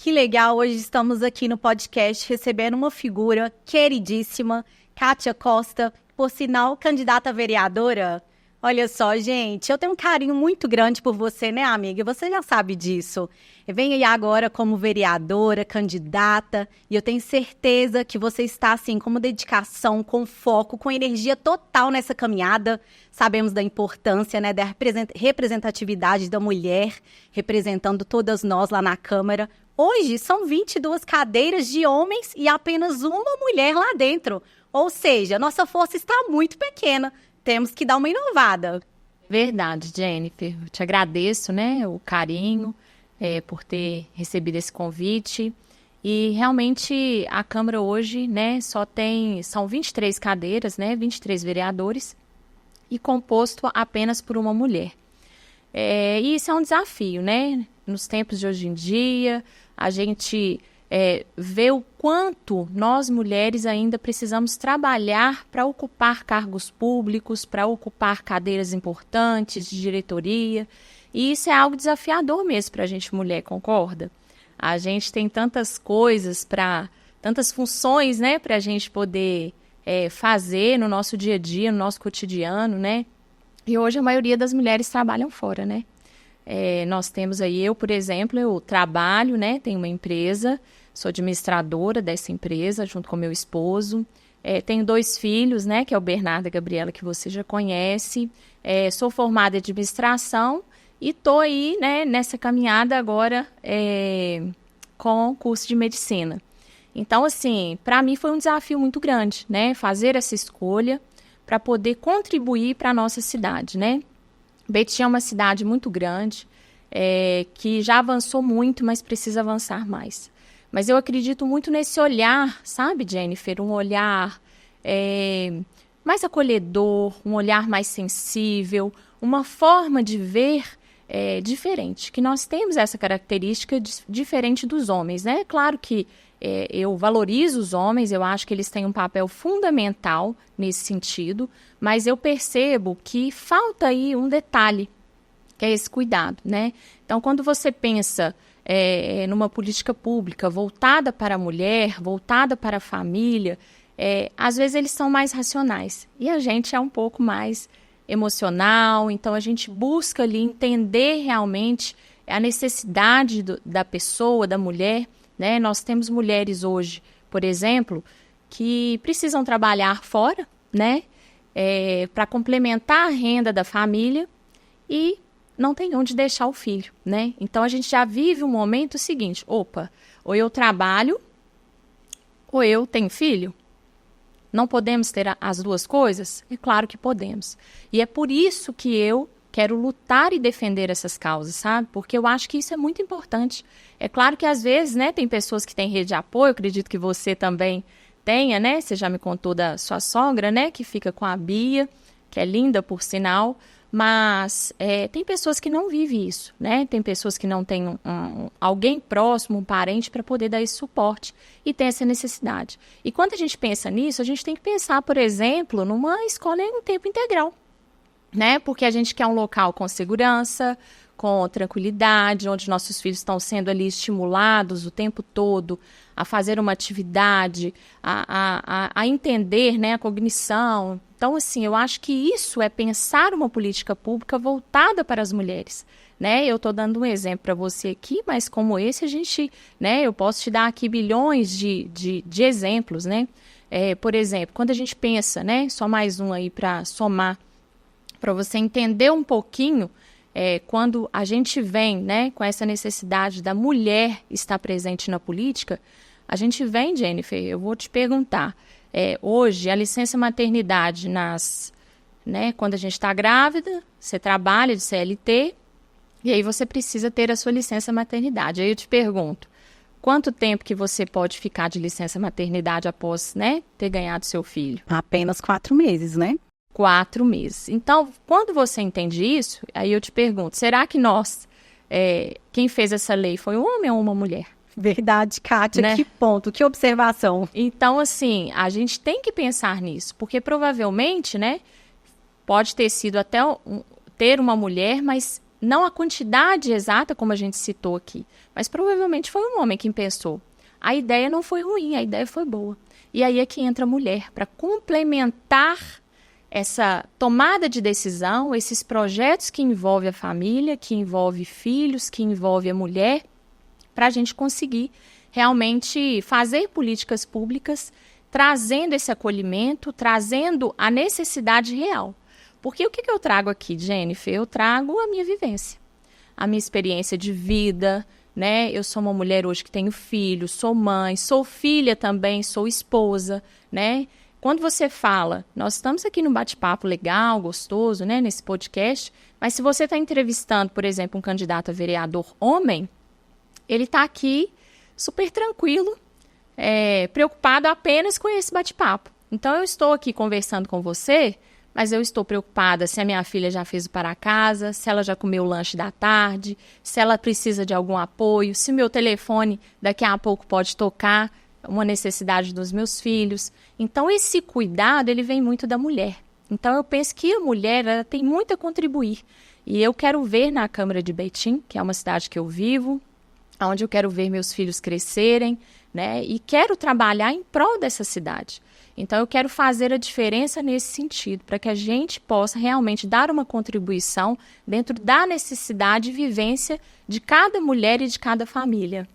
que legal. Hoje estamos aqui no podcast recebendo uma figura queridíssima, Kátia Costa, por sinal, candidata a vereadora. Olha só, gente, eu tenho um carinho muito grande por você, né, amiga? Você já sabe disso. Eu venho aí agora como vereadora, candidata, e eu tenho certeza que você está, assim, com dedicação, com foco, com energia total nessa caminhada. Sabemos da importância, né, da representatividade da mulher, representando todas nós lá na Câmara. Hoje, são 22 cadeiras de homens e apenas uma mulher lá dentro. Ou seja, nossa força está muito pequena. Temos que dar uma inovada. Verdade, Jennifer. Eu te agradeço, né, o carinho por ter recebido esse convite. E realmente a Câmara hoje, né, são 23 cadeiras, né, 23 vereadores e composto apenas por uma mulher. E isso é um desafio, né? Nos tempos de hoje em dia, a gente ver o quanto nós mulheres ainda precisamos trabalhar para ocupar cargos públicos, para ocupar cadeiras importantes de diretoria. E isso é algo desafiador mesmo para a gente mulher, concorda? A gente tem tantas coisas, tantas funções, né, para a gente poder fazer no nosso dia a dia, no nosso cotidiano, né? E hoje a maioria das mulheres trabalham fora, né? Nós temos aí, eu, por exemplo, eu trabalho, né, tenho uma empresa, sou administradora dessa empresa, junto com meu esposo. Tenho 2 filhos, né, que é o Bernardo e a Gabriela, que você já conhece. Sou formada em administração e estou aí, né, nessa caminhada agora com o curso de medicina. Então, assim, para mim foi um desafio muito grande, né, fazer essa escolha para poder contribuir para a nossa cidade, né. Betim é uma cidade muito grande, que já avançou muito, mas precisa avançar mais. Mas eu acredito muito nesse olhar, sabe, Jennifer? Um olhar mais acolhedor, um olhar mais sensível, uma forma de ver diferente. Que nós temos essa característica diferente dos homens, né? Claro que eu valorizo os homens, eu acho que eles têm um papel fundamental nesse sentido, mas eu percebo que falta aí um detalhe, que é esse cuidado, né? Então, quando você pensa numa política pública voltada para a mulher, voltada para a família, às vezes eles são mais racionais. E a gente é um pouco mais emocional, então a gente busca ali entender realmente a necessidade da pessoa, da mulher, né? Nós temos mulheres hoje, por exemplo, que precisam trabalhar fora, né? Para complementar a renda da família e não tem onde deixar o filho, né? Então, a gente já vive um momento seguinte, ou eu trabalho, ou eu tenho filho. Não podemos ter as duas coisas? É claro que podemos. E é por isso que eu quero lutar e defender essas causas, sabe? Porque eu acho que isso é muito importante. É claro que, às vezes, né, tem pessoas que têm rede de apoio, eu acredito que você também tenha, né? Você já me contou da sua sogra, né? Que fica com a Bia, que é linda, por sinal. Mas tem pessoas que não vivem isso, né? Tem pessoas que não têm alguém próximo, um parente, para poder dar esse suporte e tem essa necessidade. E quando a gente pensa nisso, a gente tem que pensar, por exemplo, numa escola em tempo integral, né? Porque a gente quer um local com segurança, com tranquilidade, onde nossos filhos estão sendo ali estimulados o tempo todo a fazer uma atividade, a entender, né, a cognição. Então, assim, eu acho que isso é pensar uma política pública voltada para as mulheres, né? Eu estou dando um exemplo para você aqui, mas como esse a gente, né, eu posso te dar aqui bilhões de exemplos, né? Por exemplo, quando a gente pensa, né, só mais um aí para somar, para você entender um pouquinho, quando a gente vem, né, com essa necessidade da mulher estar presente na política, a gente vem, Jennifer, eu vou te perguntar, hoje a licença maternidade né, quando a gente está grávida, você trabalha de CLT e aí você precisa ter a sua licença maternidade. Aí eu te pergunto, quanto tempo que você pode ficar de licença maternidade após, né, ter ganhado seu filho? Apenas 4 meses, né? 4 meses. Então, quando você entende isso, aí eu te pergunto, será que quem fez essa lei foi um homem ou uma mulher? Verdade, Kátia, né? Que ponto, que observação. Então, assim, a gente tem que pensar nisso, porque provavelmente, né, pode ter sido até ter uma mulher, mas não a quantidade exata, como a gente citou aqui, mas provavelmente foi um homem quem pensou. A ideia não foi ruim, a ideia foi boa. E aí é que entra a mulher, para complementar essa tomada de decisão, esses projetos que envolvem a família, que envolvem filhos, que envolvem a mulher, para a gente conseguir realmente fazer políticas públicas, trazendo esse acolhimento, trazendo a necessidade real. Porque o que eu trago aqui, Jennifer? Eu trago a minha vivência, a minha experiência de vida, né? Eu sou uma mulher hoje que tenho filhos, sou mãe, sou filha também, sou esposa, né? Quando você fala, nós estamos aqui num bate-papo legal, gostoso, né, nesse podcast, mas se você está entrevistando, por exemplo, um candidato a vereador homem, ele está aqui super tranquilo, preocupado apenas com esse bate-papo. Então, eu estou aqui conversando com você, mas eu estou preocupada se a minha filha já fez o para casa, se ela já comeu o lanche da tarde, se ela precisa de algum apoio, se meu telefone daqui a pouco pode tocar, uma necessidade dos meus filhos. Então, esse cuidado, ele vem muito da mulher. Então, eu penso que a mulher ela tem muito a contribuir. E eu quero ver na Câmara de Betim, que é uma cidade que eu vivo, onde eu quero ver meus filhos crescerem, né? E quero trabalhar em prol dessa cidade. Então, eu quero fazer a diferença nesse sentido, para que a gente possa realmente dar uma contribuição dentro da necessidade e vivência de cada mulher e de cada família.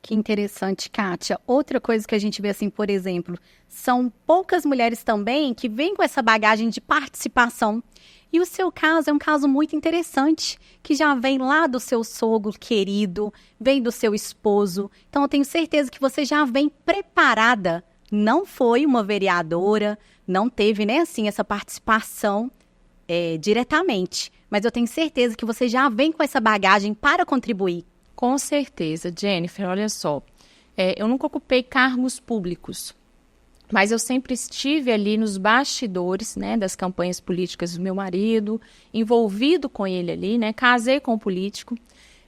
Que interessante, Kátia. Outra coisa que a gente vê assim, por exemplo, são poucas mulheres também que vêm com essa bagagem de participação. E o seu caso é um caso muito interessante, que já vem lá do seu sogro querido, vem do seu esposo. Então, eu tenho certeza que você já vem preparada. Não foi uma vereadora, não teve, né, assim, essa participação diretamente. Mas eu tenho certeza que você já vem com essa bagagem para contribuir. Com certeza, Jennifer, olha só. Eu nunca ocupei cargos públicos, mas eu sempre estive ali nos bastidores, né, das campanhas políticas do meu marido, envolvido com ele ali, né, casei com um político.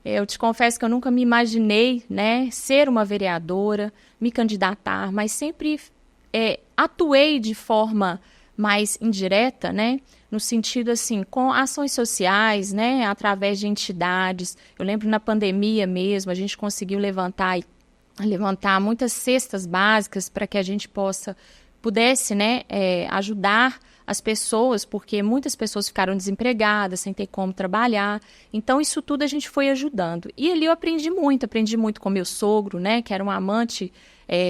Eu te confesso que eu nunca me imaginei, né, ser uma vereadora, me candidatar, mas sempre atuei de forma mais indireta, né, no sentido assim, com ações sociais, né, através de entidades. Eu lembro na pandemia mesmo, a gente conseguiu levantar muitas cestas básicas para que a gente pudesse, né, ajudar as pessoas, porque muitas pessoas ficaram desempregadas, sem ter como trabalhar. Então, isso tudo a gente foi ajudando. E ali eu aprendi muito com meu sogro, né, que era um amante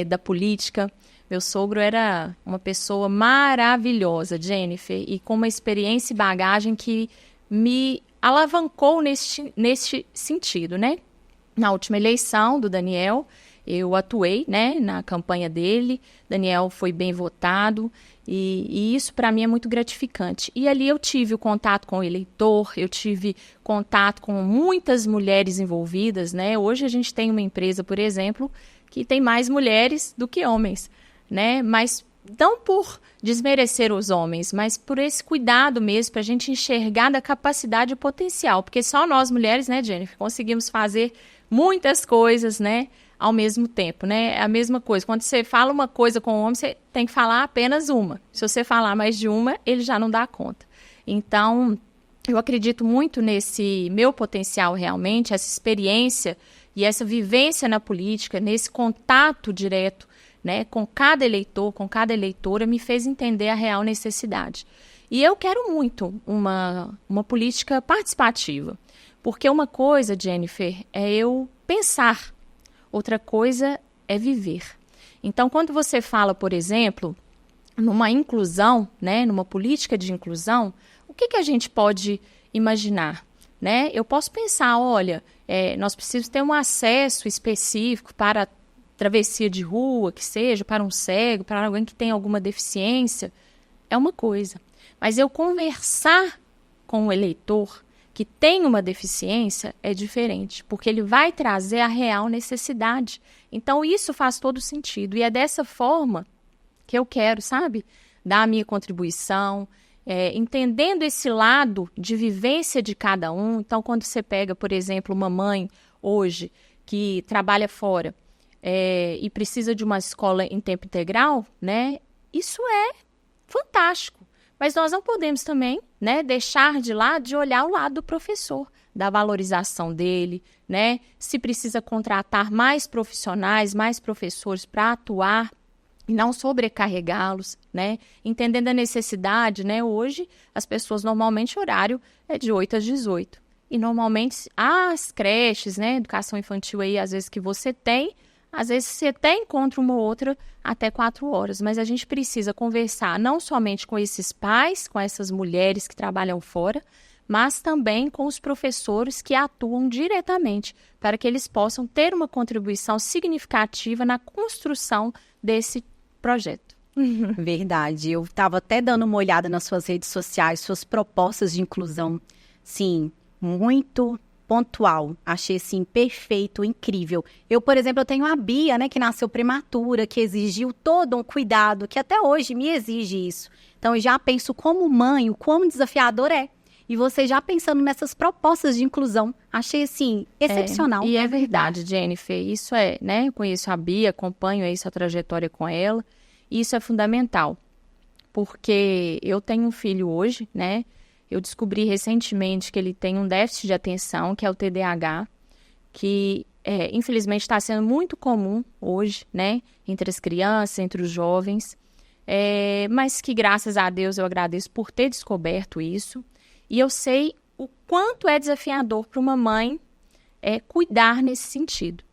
da política. Meu sogro era uma pessoa maravilhosa, Jennifer, e com uma experiência e bagagem que me alavancou neste sentido, né? Na última eleição do Daniel, eu atuei, né, na campanha dele. Daniel foi bem votado e isso para mim é muito gratificante. E ali eu tive o contato com o eleitor, eu tive contato com muitas mulheres envolvidas, né? Hoje a gente tem uma empresa, por exemplo, que tem mais mulheres do que homens, né? Mas não por desmerecer os homens, mas por esse cuidado mesmo, para a gente enxergar da capacidade e potencial, porque só nós mulheres, né, Jennifer, conseguimos fazer muitas coisas, né, ao mesmo tempo, né? É a mesma coisa, quando você fala uma coisa com o homem, você tem que falar apenas uma. Se você falar mais de uma, ele já não dá conta. Então, eu acredito muito nesse meu potencial realmente, essa experiência e essa vivência na política, nesse contato direto, né, com cada eleitor, com cada eleitora, me fez entender a real necessidade. E eu quero muito uma política participativa, porque uma coisa, Jennifer, é eu pensar, outra coisa é viver. Então, quando você fala, por exemplo, numa inclusão, né, numa política de inclusão, o que a gente pode imaginar? Né? Eu posso pensar, olha, nós precisamos ter um acesso específico para travessia de rua, que seja, para um cego, para alguém que tem alguma deficiência, é uma coisa. Mas eu conversar com o eleitor que tem uma deficiência é diferente, porque ele vai trazer a real necessidade. Então, isso faz todo sentido. E é dessa forma que eu quero, sabe, dar a minha contribuição, entendendo esse lado de vivência de cada um. Então, quando você pega, por exemplo, uma mãe hoje que trabalha fora, e precisa de uma escola em tempo integral, né? Isso é fantástico. Mas nós não podemos também né, deixar de lado, de olhar o lado do professor, da valorização dele, né, se precisa contratar mais profissionais, mais professores para atuar e não sobrecarregá-los, né, entendendo a necessidade, né, hoje as pessoas normalmente o horário é de 8 às 18, e normalmente as creches, né, educação infantil aí, às vezes que você tem, às vezes você até encontra uma ou outra até 4 horas, mas a gente precisa conversar não somente com esses pais, com essas mulheres que trabalham fora, mas também com os professores que atuam diretamente, para que eles possam ter uma contribuição significativa na construção desse projeto. Verdade. Eu estava até dando uma olhada nas suas redes sociais, suas propostas de inclusão. Sim, muito pontual. Achei, assim, perfeito, incrível. Eu, por exemplo, eu tenho a Bia, né, que nasceu prematura, que exigiu todo um cuidado, que até hoje me exige isso. Então, eu já penso como mãe, o quão desafiador é. E você já pensando nessas propostas de inclusão. Achei, assim, excepcional. E é verdade, Jennifer. Isso é, né, eu conheço a Bia, acompanho aí sua trajetória com ela. E isso é fundamental. Porque eu tenho um filho hoje, né, eu descobri recentemente que ele tem um déficit de atenção, que é o TDAH, que infelizmente está sendo muito comum hoje, né, entre as crianças, entre os jovens, mas que graças a Deus eu agradeço por ter descoberto isso, e eu sei o quanto é desafiador para uma mãe cuidar nesse sentido.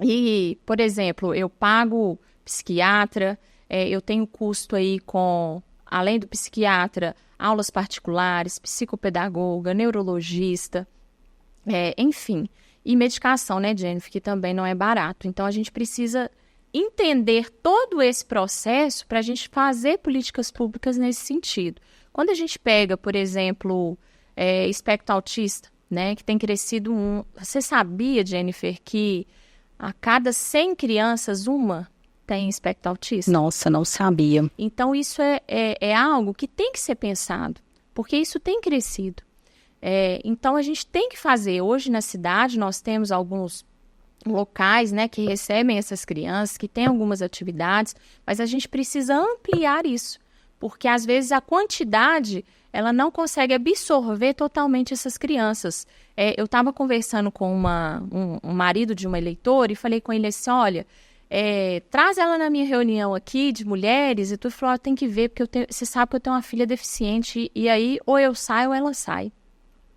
E, por exemplo, eu pago psiquiatra, eu tenho custo aí com, além do psiquiatra, aulas particulares, psicopedagoga, neurologista, enfim. E medicação, né, Jennifer, que também não é barato. Então, a gente precisa entender todo esse processo para a gente fazer políticas públicas nesse sentido. Quando a gente pega, por exemplo, espectro autista, né, que tem crescido Você sabia, Jennifer, que a cada 100 crianças, uma tem espectro autista? Nossa, não sabia. Então, isso é algo que tem que ser pensado, porque isso tem crescido. Então, a gente tem que fazer. Hoje, na cidade, nós temos alguns locais, né, que recebem essas crianças, que têm algumas atividades, mas a gente precisa ampliar isso, porque, às vezes, a quantidade ela não consegue absorver totalmente essas crianças. Eu estava conversando com um marido de uma eleitora e falei com ele assim, olha, traz ela na minha reunião aqui de mulheres, e tu falou, tem que ver, porque você sabe que eu tenho uma filha deficiente, e aí ou eu saio ou ela sai.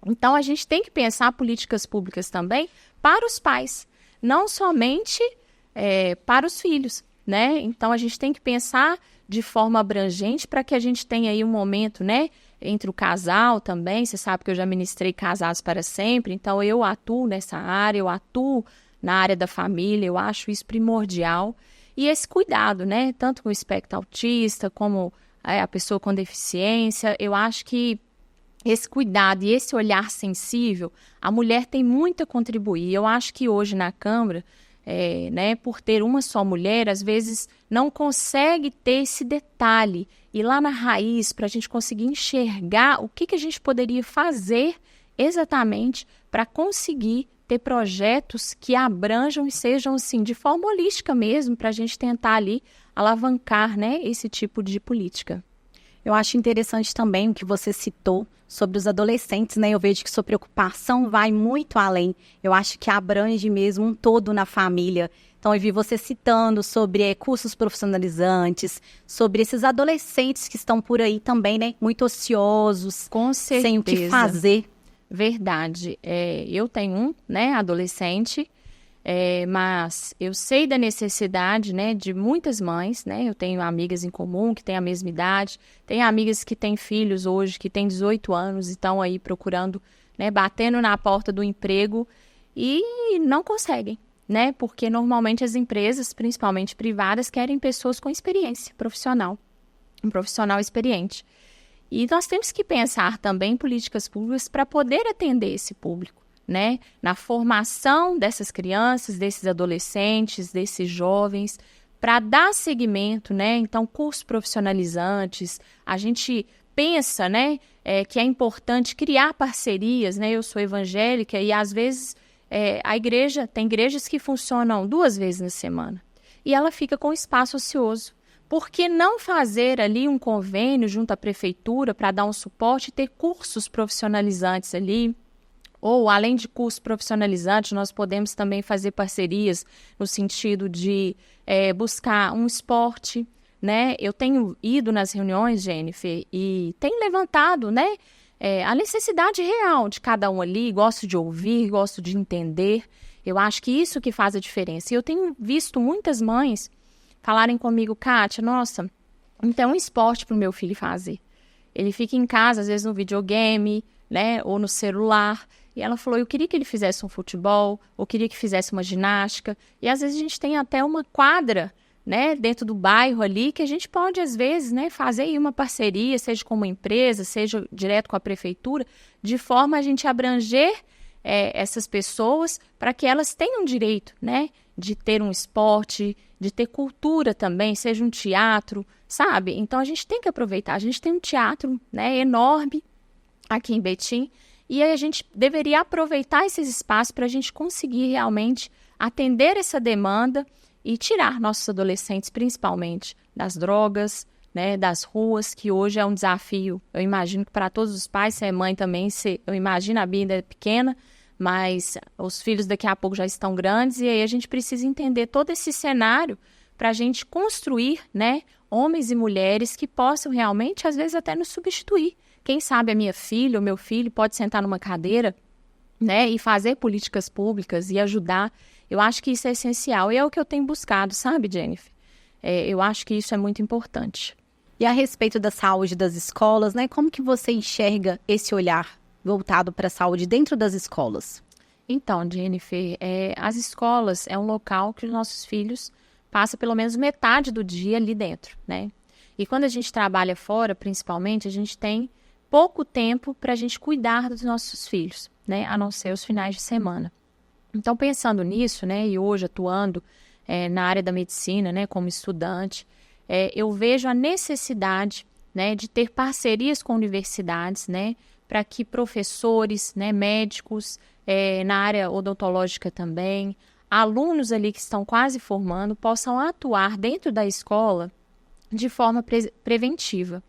Então, a gente tem que pensar políticas públicas também para os pais, não somente para os filhos, né? Então, a gente tem que pensar de forma abrangente para que a gente tenha aí um momento, né, entre o casal também. Você sabe que eu já ministrei Casados para Sempre, então eu atuo nessa área, eu atuo na área da família, eu acho isso primordial. E esse cuidado, né, tanto com o espectro autista, como a pessoa com deficiência, eu acho que esse cuidado e esse olhar sensível, a mulher tem muito a contribuir. Eu acho que hoje na Câmara, né, por ter uma só mulher, às vezes não consegue ter esse detalhe, ir lá na raiz para a gente conseguir enxergar o que a gente poderia fazer exatamente para conseguir ter projetos que abranjam e sejam, assim, de forma holística mesmo, para a gente tentar ali alavancar, né, esse tipo de política. Eu acho interessante também o que você citou sobre os adolescentes, né? Eu vejo que sua preocupação vai muito além. Eu acho que abrange mesmo um todo na família. Então, eu vi você citando sobre cursos profissionalizantes, sobre esses adolescentes que estão por aí também, né? Muito ociosos, com certeza, sem o que fazer. Verdade. Eu tenho né, adolescente, mas eu sei da necessidade, né, de muitas mães, né? Eu tenho amigas em comum que têm a mesma idade, tenho amigas que têm filhos hoje, que têm 18 anos e estão aí procurando, né, batendo na porta do emprego e não conseguem, né? Porque normalmente as empresas, principalmente privadas, querem pessoas com experiência profissional, um profissional experiente. E nós temos que pensar também em políticas públicas para poder atender esse público, né? Na formação dessas crianças, desses adolescentes, desses jovens, para dar seguimento, né? Então, cursos profissionalizantes, a gente pensa, né, que é importante criar parcerias, né? Eu sou evangélica e, às vezes, tem igrejas que funcionam 2 vezes na semana e ela fica com espaço ocioso. Por que não fazer ali um convênio junto à prefeitura para dar um suporte e ter cursos profissionalizantes ali? Ou, além de cursos profissionalizantes, nós podemos também fazer parcerias no sentido de buscar um esporte, né? Eu tenho ido nas reuniões, Jennifer, e tenho levantado, né, a necessidade real de cada um ali. Gosto de ouvir, gosto de entender. Eu acho que isso que faz a diferença. E eu tenho visto muitas mães falarem comigo, Kátia, nossa, então um esporte para o meu filho fazer. Ele fica em casa, às vezes no videogame, né, ou no celular. E ela falou, eu queria que ele fizesse um futebol, ou queria que fizesse uma ginástica. E às vezes a gente tem até uma quadra, né, dentro do bairro ali, que a gente pode, às vezes, né, fazer aí uma parceria, seja com uma empresa, seja direto com a prefeitura, de forma a gente abranger essas pessoas para que elas tenham direito, né, de ter um esporte, de ter cultura também, seja um teatro, sabe? Então a gente tem que aproveitar. A gente tem um teatro, né, enorme aqui em Betim, e aí a gente deveria aproveitar esses espaços para a gente conseguir realmente atender essa demanda e tirar nossos adolescentes, principalmente, das drogas, né, das ruas, que hoje é um desafio. Eu imagino que para todos os pais, se é mãe também, eu imagino, a Bia ainda é pequena, mas os filhos daqui a pouco já estão grandes, e aí a gente precisa entender todo esse cenário para a gente construir, né, homens e mulheres que possam realmente, às vezes, até nos substituir. Quem sabe a minha filha ou meu filho pode sentar numa cadeira, né, e fazer políticas públicas e ajudar. Eu acho que isso é essencial e é o que eu tenho buscado, sabe, Jennifer? Eu acho que isso é muito importante. E a respeito da saúde das escolas, né, como que você enxerga esse olhar voltado para a saúde dentro das escolas? Então, Jennifer, as escolas é um local que os nossos filhos passam pelo menos metade do dia ali dentro, né? E quando a gente trabalha fora, principalmente, a gente tem pouco tempo para a gente cuidar dos nossos filhos, né? A não ser os finais de semana. Então, pensando nisso, né, e hoje atuando na área da medicina, né, como estudante, eu vejo a necessidade, né, de ter parcerias com universidades, né, para que professores, né, médicos, na área odontológica também, alunos ali que estão quase formando, possam atuar dentro da escola de forma preventiva,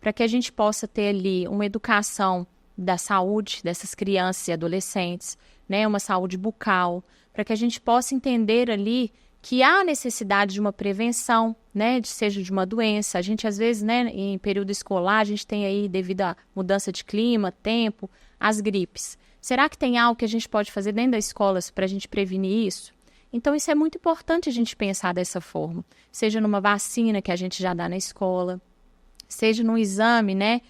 para que a gente possa ter ali uma educação da saúde dessas crianças e adolescentes, né, uma saúde bucal, para que a gente possa entender ali que há necessidade de uma prevenção, né, seja de uma doença. A gente, às vezes, né, em período escolar, a gente tem aí, devido à mudança de clima, tempo, as gripes. Será que tem algo que a gente pode fazer dentro da escola para a gente prevenir isso? Então, isso é muito importante a gente pensar dessa forma. Seja numa vacina que a gente já dá na escola, seja num exame, né,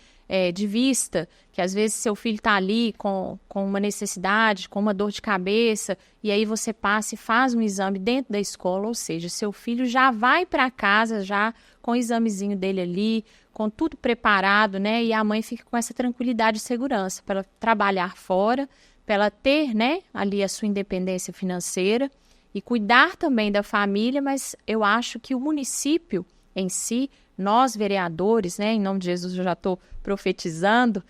de vista, que às vezes seu filho está ali com uma necessidade, com uma dor de cabeça, e aí você passa e faz um exame dentro da escola, ou seja, seu filho já vai para casa já com o examezinho dele ali, com tudo preparado, né, e a mãe fica com essa tranquilidade e segurança para ela trabalhar fora, para ela ter, né, ali a sua independência financeira e cuidar também da família, mas eu acho que o município em si, nós vereadores, né, em nome de Jesus eu já estou profetizando,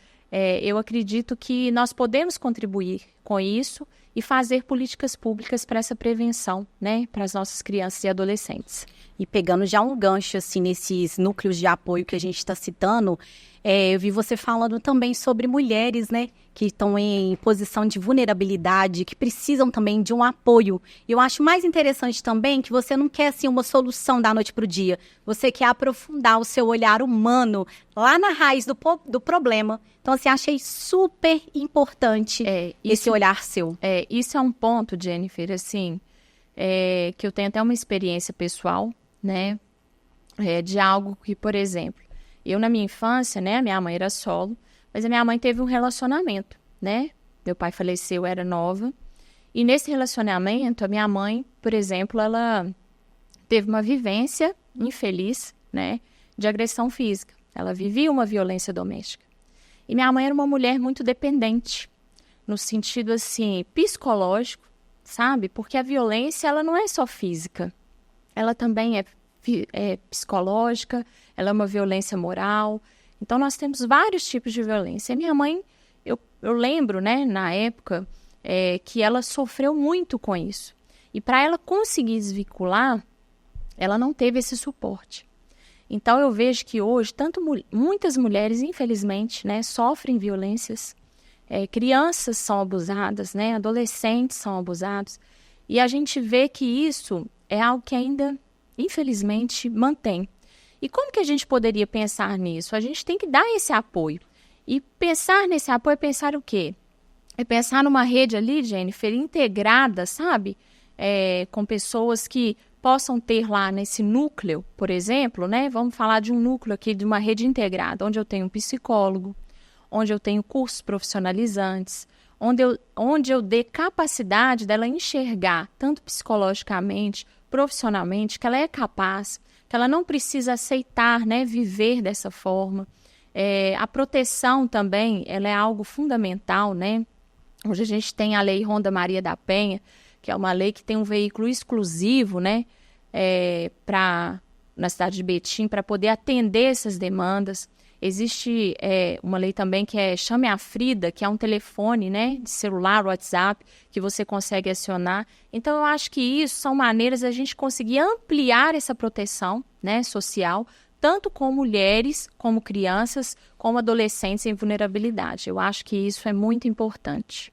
eu acredito que nós podemos contribuir com isso e fazer políticas públicas para essa prevenção, né, para as nossas crianças e adolescentes. E pegando já um gancho, assim, nesses núcleos de apoio que a gente está citando, eu vi você falando também sobre mulheres, né, que estão em posição de vulnerabilidade, que precisam também de um apoio. E eu acho mais interessante também que você não quer, assim, uma solução da noite para o dia. Você quer aprofundar o seu olhar humano lá na raiz do problema. Então, assim, achei super importante esse olhar seu. Isso é um ponto, Jennifer, assim, que eu tenho até uma experiência pessoal, né, de algo que, por exemplo, eu na minha infância, né, minha mãe era solo, mas a minha mãe teve um relacionamento, né, meu pai faleceu, eu era nova, e nesse relacionamento, a minha mãe, por exemplo, ela teve uma vivência infeliz, né, de agressão física, ela vivia uma violência doméstica, e minha mãe era uma mulher muito dependente, no sentido, assim, psicológico, sabe, porque a violência, ela não é só física, ela também é psicológica, ela é uma violência moral. Então, nós temos vários tipos de violência. E minha mãe, eu lembro, né, na época, que ela sofreu muito com isso. E para ela conseguir desvincular, ela não teve esse suporte. Então, eu vejo que hoje, muitas mulheres, infelizmente, né, sofrem violências, crianças são abusadas, né, adolescentes são abusados, e a gente vê que isso é algo que ainda, infelizmente, mantém. E como que a gente poderia pensar nisso? A gente tem que dar esse apoio. E pensar nesse apoio é pensar o quê? É pensar numa rede ali, Jennifer, integrada, sabe? Com pessoas que possam ter lá nesse núcleo, por exemplo, né? Vamos falar de um núcleo aqui, de uma rede integrada, onde eu tenho um psicólogo, onde eu tenho cursos profissionalizantes, onde eu dê capacidade dela enxergar, tanto psicologicamente, profissionalmente, que ela é capaz, que ela não precisa aceitar, né, viver dessa forma. A proteção também, ela é algo fundamental, né? Hoje a gente tem a Lei Ronda Maria da Penha, que é uma lei que tem um veículo exclusivo, né, na cidade de Betim, para poder atender essas demandas. Existe uma lei também que é Chame a Frida, que é um telefone, né, de celular, WhatsApp, que você consegue acionar. Então, eu acho que isso são maneiras da gente conseguir ampliar essa proteção, né, social, tanto com mulheres, como crianças, como adolescentes em vulnerabilidade. Eu acho que isso é muito importante.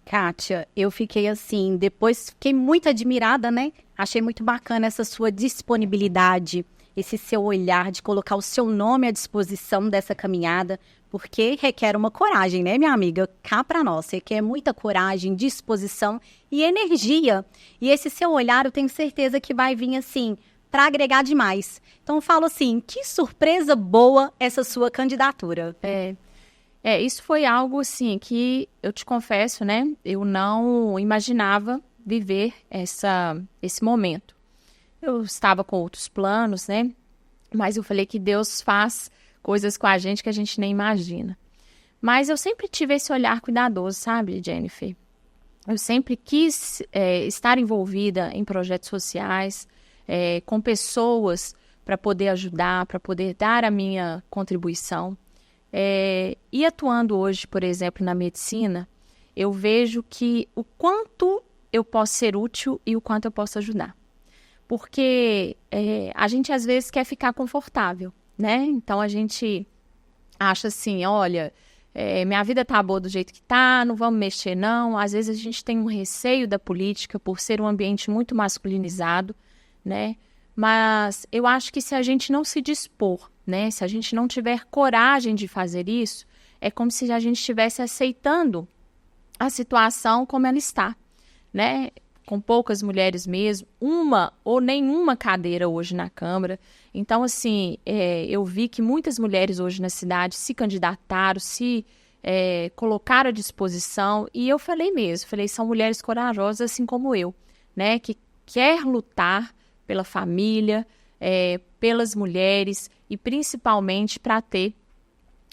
Kátia, eu fiquei assim, depois fiquei muito admirada, né? Achei muito bacana essa sua disponibilidade, esse seu olhar de colocar o seu nome à disposição dessa caminhada, porque requer uma coragem, né, minha amiga? Cá pra nós, requer muita coragem, disposição e energia. E esse seu olhar, eu tenho certeza que vai vir assim, para agregar demais. Então, eu falo assim, que surpresa boa essa sua candidatura. Isso foi algo, assim, que eu te confesso, né? Eu não imaginava viver esse momento. Eu estava com outros planos, né? Mas eu falei que Deus faz coisas com a gente que a gente nem imagina. Mas eu sempre tive esse olhar cuidadoso, sabe, Jennifer? Eu sempre quis estar envolvida em projetos sociais, com pessoas para poder ajudar, para poder dar a minha contribuição. E atuando hoje, por exemplo, na medicina, eu vejo que o quanto eu posso ser útil e o quanto eu posso ajudar. Porque a gente, às vezes, quer ficar confortável, né? Então, a gente acha assim, olha, minha vida tá boa do jeito que tá, não vamos mexer, não. Às vezes, a gente tem um receio da política por ser um ambiente muito masculinizado, né? Mas eu acho que se a gente não se dispor, né? Se a gente não tiver coragem de fazer isso, é como se a gente estivesse aceitando a situação como ela está, né? Com poucas mulheres mesmo, uma ou nenhuma cadeira hoje na Câmara. Então, assim, eu vi que muitas mulheres hoje na cidade se candidataram, se colocaram à disposição, e eu falei, são mulheres corajosas assim como eu, né? Que quer lutar pela família, pelas mulheres e principalmente para ter,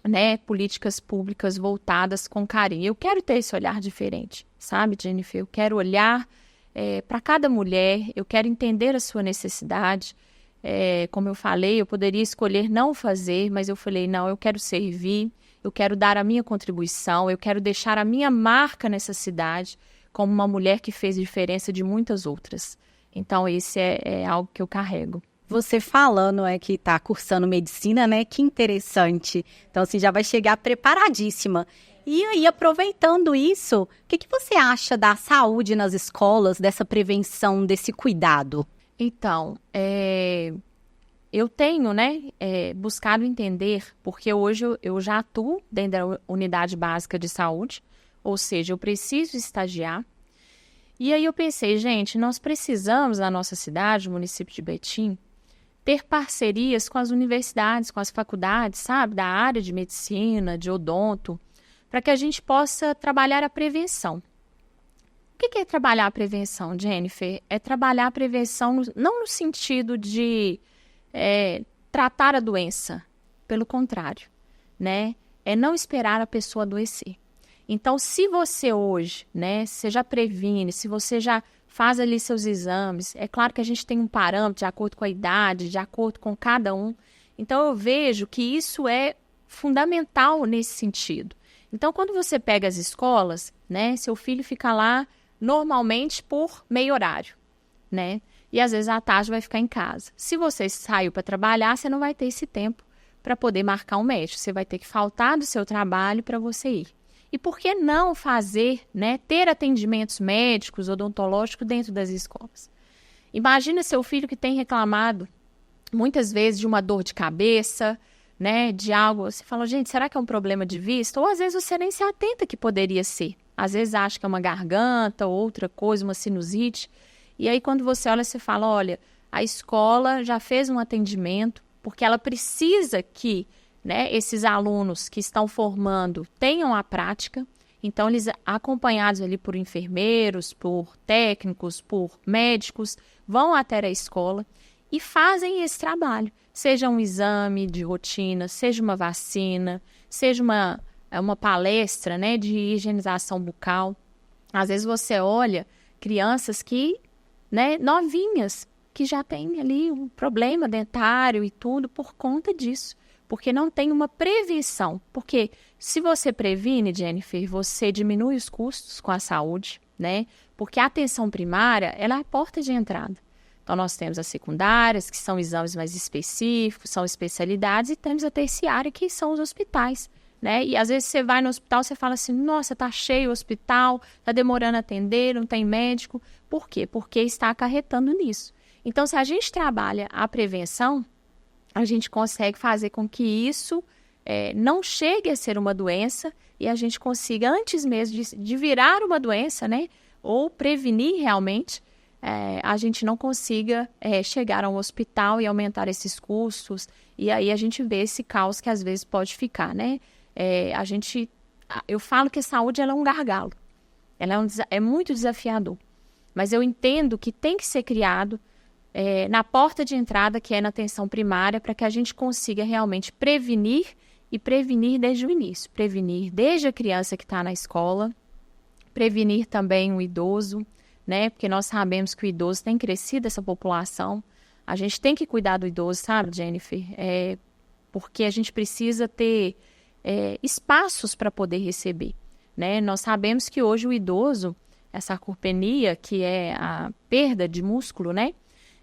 né, políticas públicas voltadas com carinho. Eu quero ter esse olhar diferente, sabe, Jennifer? Eu quero olhar para cada mulher, eu quero entender a sua necessidade. Como eu falei, eu poderia escolher não fazer, mas eu falei, não, eu quero servir, eu quero dar a minha contribuição, eu quero deixar a minha marca nessa cidade como uma mulher que fez diferença de muitas outras. Então, esse é algo que eu carrego. Você falando que está cursando medicina, né? Que interessante. Então, assim, já vai chegar preparadíssima. E aí, aproveitando isso, o que você acha da saúde nas escolas, dessa prevenção, desse cuidado? Então, eu tenho, né, buscado entender, porque hoje eu já atuo dentro da unidade básica de saúde, ou seja, eu preciso estagiar. E aí eu pensei, gente, nós precisamos na nossa cidade, no município de Betim, ter parcerias com as universidades, com as faculdades, sabe, da área de medicina, de odonto, para que a gente possa trabalhar a prevenção. O que é trabalhar a prevenção, Jennifer? É trabalhar a prevenção não no sentido de tratar a doença, pelo contrário, né? É não esperar a pessoa adoecer. Então, se você hoje, né, você já previne, se você já faz ali seus exames, é claro que a gente tem um parâmetro de acordo com a idade, de acordo com cada um. Então, eu vejo que isso é fundamental nesse sentido. Então, quando você pega as escolas, né, seu filho fica lá normalmente por meio horário, né? e às vezes à tarde vai ficar em casa. Se você saiu para trabalhar, você não vai ter esse tempo para poder marcar um médico. Você vai ter que faltar do seu trabalho para você ir. E por que não fazer, né, ter atendimentos médicos, odontológicos dentro das escolas? Imagina seu filho que tem reclamado muitas vezes de uma dor de cabeça, né, de algo. Você fala, gente, será que é um problema de vista? Ou às vezes você nem se atenta que poderia ser. Às vezes acha que é uma garganta ou outra coisa, uma sinusite. E aí quando você olha, você fala, olha, a escola já fez um atendimento, porque ela precisa que, né, esses alunos que estão formando tenham a prática. Então, eles acompanhados ali por enfermeiros, por técnicos, por médicos, vão até a escola e fazem esse trabalho. Seja um exame de rotina, seja uma vacina, seja uma palestra, né, de higienização bucal. Às vezes você olha crianças que, né, novinhas, que já têm ali um problema dentário e tudo por conta disso. Porque não tem uma prevenção. Porque se você previne, Jennifer, você diminui os custos com a saúde, né? Porque a atenção primária, ela é a porta de entrada. Então, nós temos as secundárias, que são exames mais específicos, são especialidades, e temos a terciária, que são os hospitais, né? E às vezes você vai no hospital, você fala assim, nossa, tá cheio o hospital, tá demorando a atender, não tem médico. Por quê? Porque está acarretando nisso. Então, se a gente trabalha a prevenção, a gente consegue fazer com que isso não chegue a ser uma doença e a gente consiga, antes mesmo de virar uma doença, né, ou prevenir realmente, a gente não consiga chegar a um hospital e aumentar esses custos. E aí a gente vê esse caos que às vezes pode ficar, né? Eu falo que a saúde ela é um gargalo, ela é muito desafiador, mas eu entendo que tem que ser criado na porta de entrada, que é na atenção primária, para que a gente consiga realmente prevenir e prevenir desde o início. Prevenir desde a criança que está na escola, prevenir também o idoso, né? Porque nós sabemos que o idoso tem crescido essa população. A gente tem que cuidar do idoso, sabe, Jennifer? Porque a gente precisa ter espaços para poder receber, né? Nós sabemos que hoje o idoso, essa sarcopenia, que é a perda de músculo, né?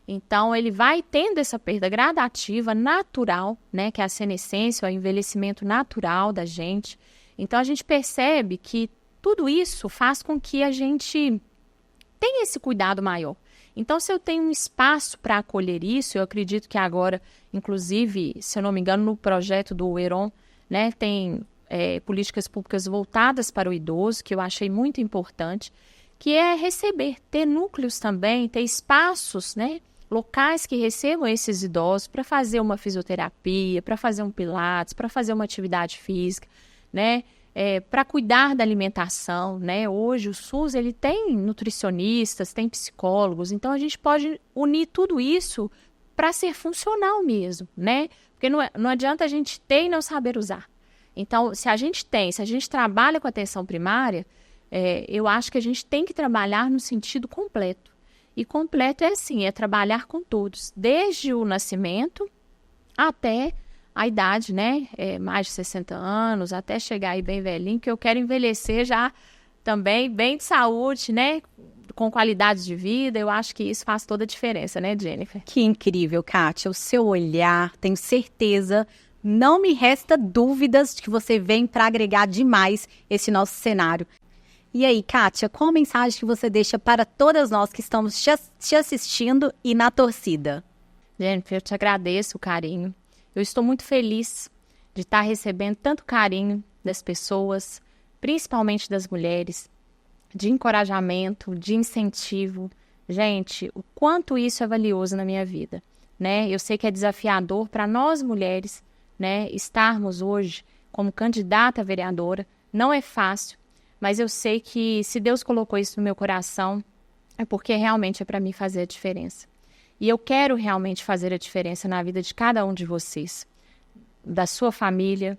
Então, ele vai tendo essa perda gradativa, natural, né? Que é a senescência, o envelhecimento natural da gente. Então, a gente percebe que tudo isso faz com que a gente tenha esse cuidado maior. Então, se eu tenho um espaço para acolher isso, eu acredito que agora, inclusive, se eu não me engano, no projeto do Heron, né? Tem políticas públicas voltadas para o idoso, que eu achei muito importante, que é receber, ter núcleos também, ter espaços, né? Locais que recebam esses idosos para fazer uma fisioterapia, para fazer um pilates, para fazer uma atividade física, né? Para cuidar da alimentação, né? Hoje o SUS ele tem nutricionistas, tem psicólogos, então a gente pode unir tudo isso para ser funcional mesmo, né? Porque não adianta a gente ter e não saber usar. Então, se a gente trabalha com atenção primária, eu acho que a gente tem que trabalhar no sentido completo. E completo é assim, é trabalhar com todos, desde o nascimento até a idade, né? Mais de 60 anos, até chegar aí bem velhinho, que eu quero envelhecer já também bem de saúde, né? Com qualidade de vida. Eu acho que isso faz toda a diferença, né, Jennifer? Que incrível, Kátia, o seu olhar, tenho certeza, não me resta dúvidas de que você vem para agregar demais esse nosso cenário. E aí, Kátia, qual a mensagem que você deixa para todas nós que estamos te assistindo e na torcida? Jennifer, eu te agradeço o carinho. Eu estou muito feliz de estar recebendo tanto carinho das pessoas, principalmente das mulheres, de encorajamento, de incentivo. Gente, o quanto isso é valioso na minha vida, né? Eu sei que é desafiador para nós mulheres, né, estarmos hoje como candidata a vereadora. Não é fácil, mas eu sei que se Deus colocou isso no meu coração, é porque realmente é para mim fazer a diferença. E eu quero realmente fazer a diferença na vida de cada um de vocês, da sua família,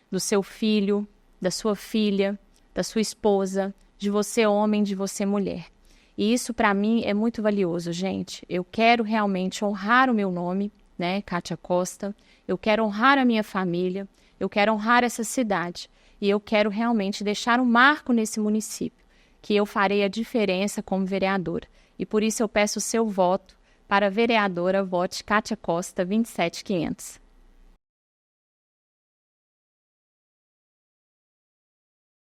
do seu filho, da sua filha, da sua esposa, de você homem, de você mulher. E isso para mim é muito valioso, gente. Eu quero realmente honrar o meu nome, né, Kátia Costa. Eu quero honrar a minha família, eu quero honrar essa cidade. E eu quero realmente deixar um marco nesse município, que eu farei a diferença como vereadora. E por isso eu peço o seu voto Para vereadora, vote Kátia Costa, 27500.